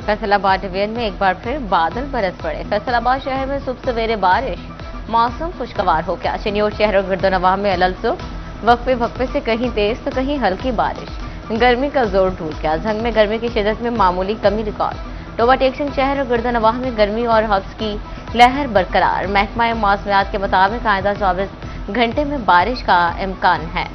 Faisalabad division में एक बार फिर बादल बरस पड़े। फैसलाबाद शहर में सुबह सवेरे बारिश, मौसम खुशगवार हो गया। चिन्योर शहर और गिरदोनवाह में अलल-सुबह वक्फे वक्फे से कहीं तेज तो कहीं हल्की बारिश। गर्मी का जोर टूट गया। झंग में गर्मी की शिदत में मामूली कमी रिकॉर्ड। टोबा टेकसिंग शहर और गिरदोनवाह में गर्मी और हब्स की लहर बरकरार। महकमा मौसमियात के मुताबिक आइंदा 24 घंटे में बारिश का इम्कान है।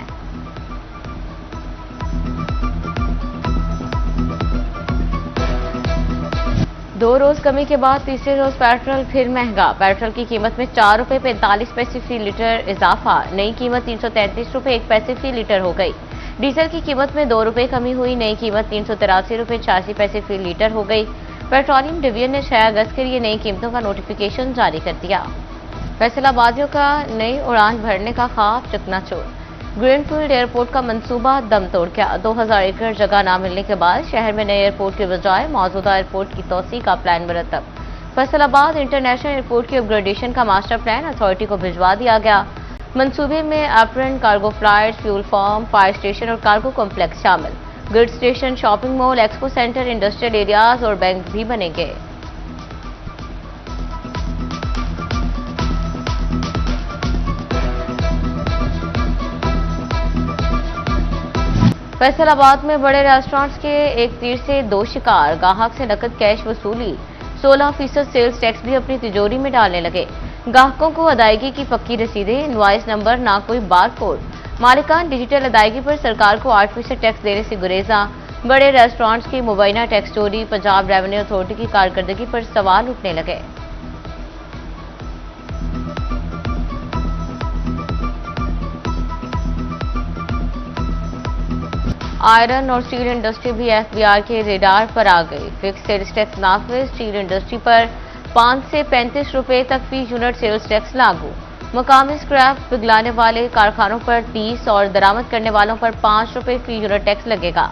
दो रोज कमी के बाद तीसरे रोज पेट्रोल फिर महंगा। पेट्रोल की कीमत में 4 रुपए 45 पैसे फी लीटर इजाफा। नई कीमत 333 रुपए 1 पैसे फी लीटर हो गई। डीजल की कीमत में 2 रुपए कमी हुई। नई कीमत 383 रुपए 86 पैसे फी लीटर हो गई। पेट्रोलियम डिवीजन ने 6 अगस्त के लिए नई कीमतों का नोटिफिकेशन जारी कर दिया। फैसलाबादियों का नई उड़ान भरने का ख्वाब चकनाचूर। ग्रीनफील्ड एयरपोर्ट का मंसूबा दम तोड़ गया। 2000 एकड़ जगह न मिलने के बाद शहर में नए एयरपोर्ट के बजाय मौजूदा एयरपोर्ट की तोसी का प्लान मुरतब। फैसलाबाद इंटरनेशनल एयरपोर्ट की अपग्रेडेशन का मास्टर प्लान अथॉरिटी को भिजवा दिया गया। मंसूबे में apron, cargo flight, fuel farm, fire station और कार्गो कॉम्प्लेक्स शामिल। Good station, shopping mall, expo centre, industrial areas और बैंक भी बनेंगे। फैसलाबाद में बड़े रेस्टोरेंट्स के एक तीर से 2 शिकार। ग्राहक से नकद कैश वसूली। 16% सेल्स टैक्स भी अपनी तिजोरी में डालने लगे। ग्राहकों को अदायगी की पक्की रसीदें, इनवॉइस नंबर, ना कोई बार कोड। मालिकान डिजिटल अदायगी पर सरकार को 8% टैक्स देने से गुरेजा। बड़े रेस्टोरेंट्स की मुबैना टैक्स चोरी। पंजाब रेवेन्यू अथॉरिटी की कारकर्दगी पर सवाल उठने लगे। आयरन और स्टील इंडस्ट्री भी एफबीआर के रेडार पर आ गई। फिक्स सेल्स टैक्स नाफिज। स्टील इंडस्ट्री पर 5 से 35 रुपए तक फी यूनिट सेल्स टैक्स लागू। मुकामी स्क्रैप पिघलाने वाले कारखानों पर 30 और दरामद करने वालों पर 5 रुपए फी यूनिट टैक्स लगेगा।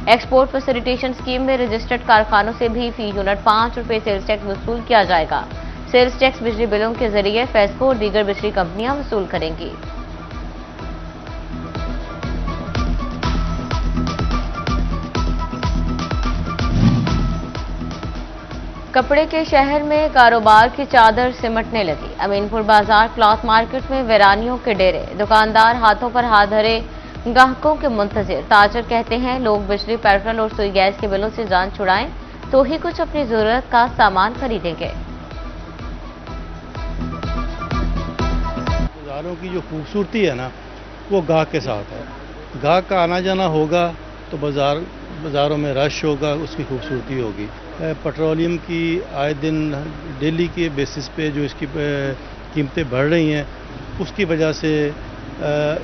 एक्सपोर्ट फैसिलिटेशन स्कीम में रजिस्टर्ड कारखानों से भी फी यूनिट 5 रुपए सेल्स टैक्स वसूल किया जाएगा। सेल्स टैक्स बिजली बिलों के जरिए फेस्को और दीगर बिजली कंपनियां वसूल करेंगी। कपड़े के शहर में कारोबार की चादर सिमटने लगी। अमीनपुर बाजार क्लॉथ मार्केट में वीरानियों के डेरे। दुकानदार हाथों पर हाथ धरे ग्राहकों के मुंतजिर। ताजर कहते हैं लोग बिजली, पेट्रोल और सुई गैस के बिलों से जान छुड़ाएं तो ही कुछ अपनी जरूरत का सामान खरीदेंगे। बाजारों की जो खूबसूरती है ना, वो गाहक के साथ है। गाहक का आना जाना होगा तो बाजारों में रश होगा, उसकी खूबसूरती होगी। पेट्रोलियम की आए दिन डेली के बेसिस पे जो इसकी कीमतें बढ़ रही हैं, उसकी वजह से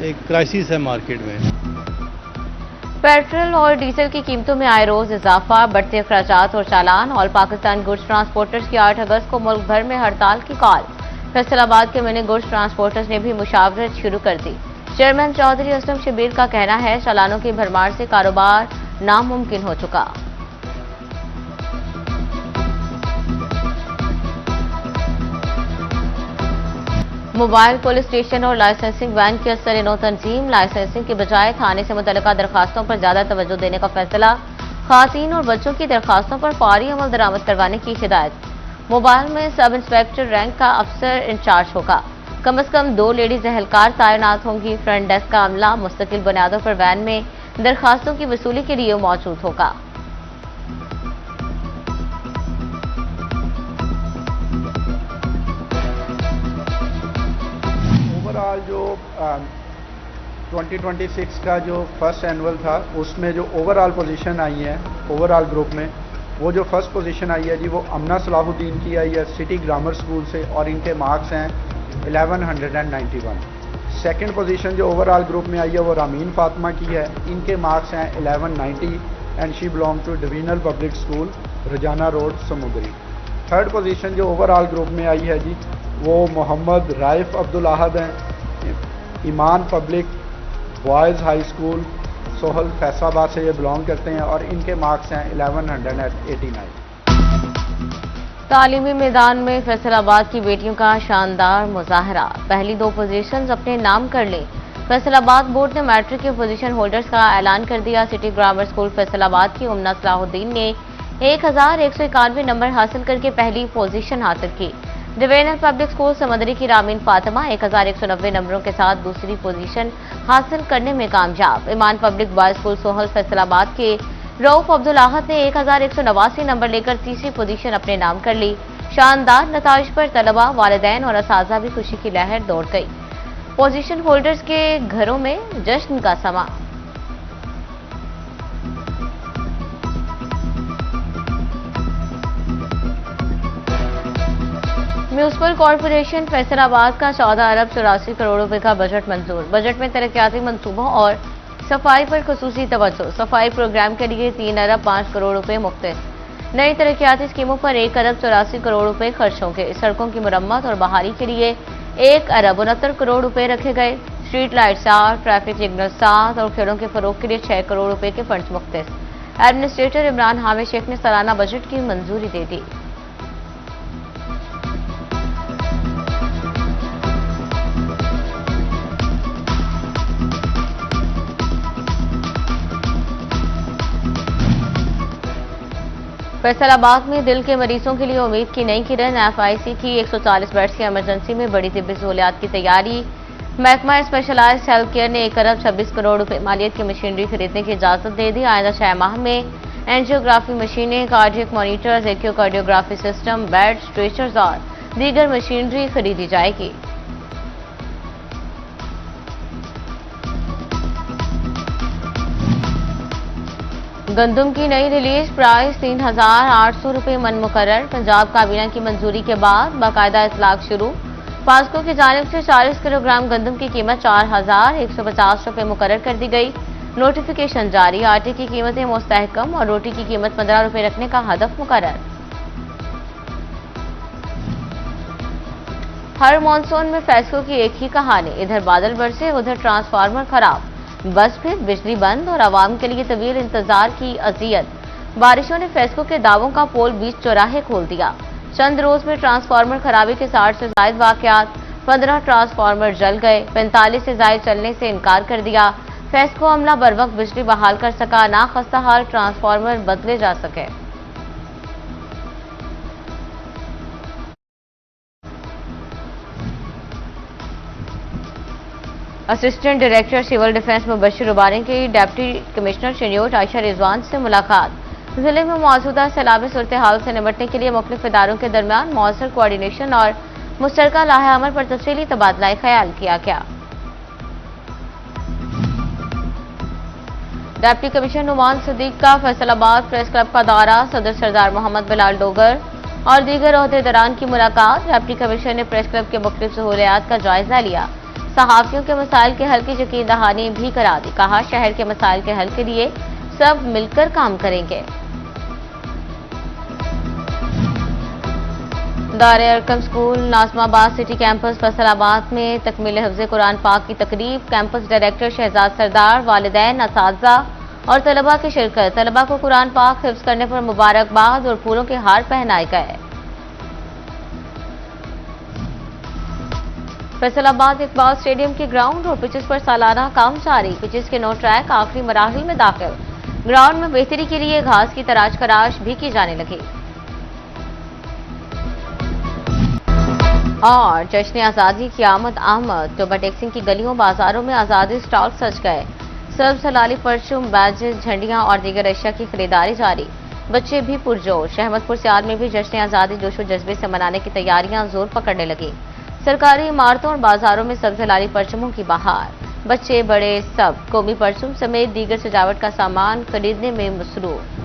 एक क्राइसिस है मार्केट में। पेट्रोल और डीजल की कीमतों में आए रोज इजाफा। बढ़ते अखराजात और चालान। ऑल पाकिस्तान गुड्स ट्रांसपोर्टर्स की 8 अगस्त को मुल्क भर में हड़ताल की कॉल। फैसलाबाद के मिनी गुड्स ट्रांसपोर्टर्स ने भी मुशावरत शुरू कर दी। चेयरमैन चौधरी असलम शबीर का कहना है चालानों की भरमार से कारोबार नामुमकिन हो चुका। मोबाइल पुलिस स्टेशन और लाइसेंसिंग वैन की असर नो तंजीम। लाइसेंसिंग के बजाय थाने से मुतल्लिका दरखास्तों पर ज्यादा तवज्जो देने का फैसला। खातन और बच्चों की दरखास्तों पर फौरी अमल दरामद करवाने की हिदायत। मोबाइल में सब इंस्पेक्टर रैंक का अफसर इंचार्ज होगा। कम से कम 2 लेडीज एहलकार तैनात होंगी। फ्रंट डेस्क का अमला मुस्तकिल बुनियादों पर वैन में दरखास्तों की वसूली के लिए मौजूद होगा। ओवरऑल जो 2026 का जो फर्स्ट एनुअल था, उसमें जो ओवरऑल पोजीशन आई है ओवरऑल ग्रुप में, वो जो फर्स्ट पोजीशन आई है जी, वो अमना सलाहुद्दीन की आई है सिटी ग्रामर स्कूल से और इनके मार्क्स हैं 1191। सेकंड पोजीशन जो ओवरऑल ग्रुप में आई है वो रामीन फातिमा की है। इनके मार्क्स हैं 1190 and she belong to divisional public school Rajana road Samundri. Third position जो ओवरऑल ग्रुप में आई है जी, वो मोहम्मद राइफ अब्दुल अहद हैं, Iman public boys high school Sohal Faisalabad से ये बिलोंग करते हैं और इनके मार्क्स हैं 1189। तालीमी मैदान में फैसलाबाद की बेटियों का शानदार मुजाहरा। पहली 2 पोजीशंस अपने नाम कर ली। फैसलाबाद बोर्ड ने मैट्रिक के पोजीशन होल्डर्स का ऐलान कर दिया। सिटी ग्रामर स्कूल फैसलाबाद की उमना सलाहुद्दीन ने 1191 नंबर हासिल करके पहली पोजीशन हासिल की। डिवीजनल पब्लिक स्कूल समंदरी की रामीन फातिमा 1190 नंबरों के साथ दूसरी पोजीशन हासिल करने में कामयाब। Iman public boys school Sohal Faisalabad के रऊफ अब्दुल आहद ने 1189 नंबर लेकर तीसरी पोजीशन अपने नाम कर ली। शानदार नताइज पर तलबा, वालिदैन और असातिज़ा भी खुशी की लहर दौड़ गई। पोजीशन होल्डर्स के घरों में जश्न का समा। म्यूनिसिपल कॉरपोरेशन फैसलाबाद का 14 अरब 84 करोड़ रुपए का बजट मंजूर। बजट में तरक्याती मंसूबों और सफाई पर खुसूसी तवज्जो। सफाई प्रोग्राम के लिए 3 अरब 5 करोड़ रुपए मुख्तस। नई तरक्याती स्कीमों पर 1 अरब 84 करोड़ रुपए खर्च होंगे। सड़कों की मुरम्मत और बहाली के लिए 1 अरब 69 करोड़ रुपए रखे गए। स्ट्रीट लाइट 7, ट्रैफिक सिग्नल 7 और खेलों के फरोग के लिए 6 करोड़ रुपए के फंड्स मुख्तस। एडमिनिस्ट्रेटर इमरान हामिद शेख ने सालाना बजट की मंजूरी दे दी। फैसलाबाद में दिल के मरीजों के लिए उम्मीद की नई किरण। FIC की 140 बेड्स की इमरजेंसी में बड़ी तिब्बी सहूलियात की तैयारी। महकमा स्पेशलाइज्ड हेल्थ केयर ने 1 अरब 26 करोड़ रुपए मालियत की मशीनरी खरीदने की इजाजत दे दी। आइंदा 6 माह में एंजियोग्राफी मशीनें, cardiac monitors, echocardiography system, bed, stretchers और दीगर मशीनरी खरीदी जाएगी। गंदम की नई रिलीज प्राइस 3800 रुपए मन मुकर्रर। पंजाब काबीना की मंजूरी के बाद बाकायदा इतलाक शुरू। पास्को की जानिब से 40 किलोग्राम गंदम की कीमत 4150 रुपए मुकर्रर कर दी गई। नोटिफिकेशन जारी। आटे की कीमतें मुस्तहकम और रोटी की कीमत 15 रुपए रखने का हदफ मुकर्रर। हर मानसून में फैसलों की एक ही कहानी। इधर बादल बरसे, उधर ट्रांसफार्मर खराब, बस फिर बिजली बंद और आवाम के लिए तवील इंतजार की अजियत। बारिशों ने फैसलों के दावों का पोल बीच चौराहे खोल दिया। चंद रोज में ट्रांसफार्मर खराबी के 60 से ज्यादा वाकयात। 15 ट्रांसफार्मर जल गए। 45 से ज्यादा चलने से इनकार कर दिया। फैसको अमला बर वक्त बिजली बहाल कर सका। ना खस्ता हाल ट्रांसफार्मर बदले जा सके। Assistant director civil defence Mubashshir उबारी की डिप्टी कमिश्नर शनियोट आयशा रिजवान से मुलाकात। जिले में मौजूदा सैलाबी सूरत हाल से निपटने के लिए मुख्तलिफ इदारों के दरमियान मौसर कोऑर्डिनेशन और मुश्तरका लाहे अमल पर तफसीली तबादला ख्याल किया गया। डिप्टी कमिश्नर नुमान सिद्दीक का फैसलाबाद प्रेस क्लब का दौरा। सदर सरदार मोहम्मद बिलाल डोगर और दीगर ओहदेदारान की मुलाकात। डिप्टी कमिश्नर ने प्रेस क्लब के मुख्तलिफ सहूलियात का जायजा लिया। सहाफियों के मसाइल के हल की यकीन दहानी भी करा दी। कहा, शहर के मसाइल के हल के लिए सब मिलकर काम करेंगे। Dare Arqam school Nazimabad city campus Faisalabad में तकमील हिफ्ज़ कुरान पाक की तकरीब। कैंपस डायरेक्टर शहजाद सरदार, वालिदैन, असातिज़ा और तलबा की शिरकत। तलबा को कुरान पाक हिफ्ज़ करने पर मुबारकबाद और फूलों के हार पहनाए गए। फैसलाबाद इकबाल स्टेडियम के ग्राउंड और पिचेस पर सालाना काम जारी। पिचेस के 9 ट्रैक आखिरी मराहिल में दाखिल। ग्राउंड में बेहतरी के लिए घास की तराश खराश भी की जाने लगी। और जश्न आज़ादी की आमद। टोबा टेक्सिंग की गलियों बाजारों में आज़ादी स्टॉल सज गए। सर्व हलाली परचूम, बैजेस, झंडियां और दीगर अशिया की खरीदारी जारी। बच्चे भी पुरजोश। अहमदपुर सियाल में भी जश्न आज़ादी जोशो जज्बे से मनाने की तैयारियां जोर पकड़ने लगी। सरकारी इमारतों और बाजारों में सब्ज हलाली परचमों की बहार। बच्चे बड़े सब कौमी परचम समेत दीगर सजावट का सामान खरीदने में मसरूफ।